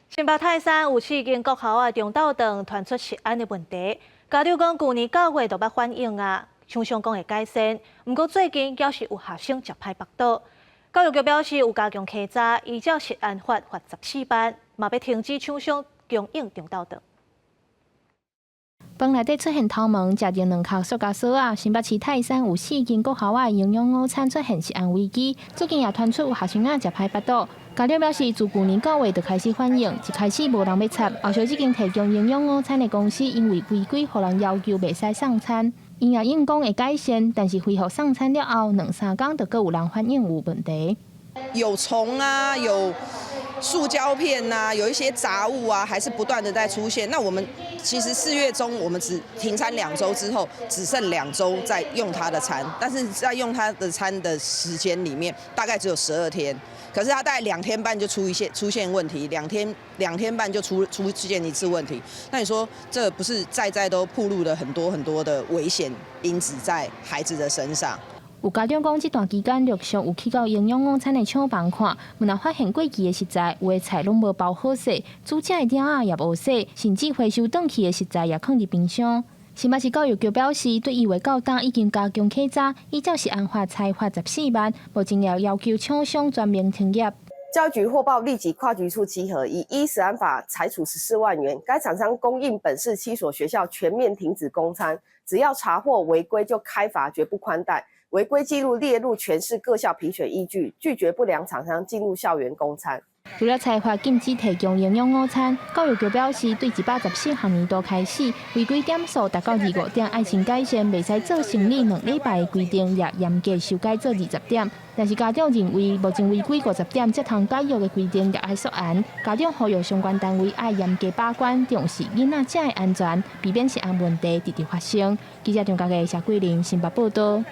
新北泰山有4间国校的中昼堂传出食安的问题，家长讲去年9月就捌反映啊，厂商讲会改善，不过最近还是有学生食歹腹倒。教育局表示有加强稽查，依照食安法罚14班，嘛要停止厂商供应中昼堂。饭内底出现头毛，食着2颗塑胶锁啊！新北市泰山有4间国校的营养午餐出现食安危机，最近也传出有学生食歹腹倒。家长表示，自去年9月就开始反映，一开始无人要插，后续这间提供营养午餐的公司因为违规，互人要求袂使送餐。因也应讲会改善，但是恢复送餐了后2-3天，就各有人反映有问题。有虫啊，有塑胶片啊，有一些杂物啊，还是不断的在出现。那我们其实4月中我们只停餐2周之后，只剩2周在用它的餐，但是在用它的餐的时间里面，大概只有12天。可是它大概2天半就出现问题，2天半就出现一次问题。那你说这不是在都暴露了很多的危险因子在孩子的身上？有家长讲，这段期间陆续有去到营养午餐的厂房看，若发现过期的食材，有的菜拢无包好势，煮食的鼎仔也无洗，甚至回收转去的食材也放伫冰箱。新北市教育局表示，对意外到档已经加强稽查，依照食安法裁罚14万，目前也要求厂商全面停业。教育局获报立即跨局处稽核，依食安法裁处14万元。该厂商供应本市7所学校全面停止供餐，只要查获违规就开罚，绝不宽待。违规记录列入全市各校评选依据，拒绝不良厂商进入校园供餐。除了裁罚禁止提供营养午餐，教育局表示，对114学年度开始，违规点数达到25点，爱心改善，袂使做生理2礼拜的规定，也严格修改做20点。但是家长认为，目前违规50点才通解约的规定也爱缩严。家长呼吁相关单位爱严格把关，重视囡仔食的安全，避免食安问题直直发生。记者张家嘅谢桂玲新北报道。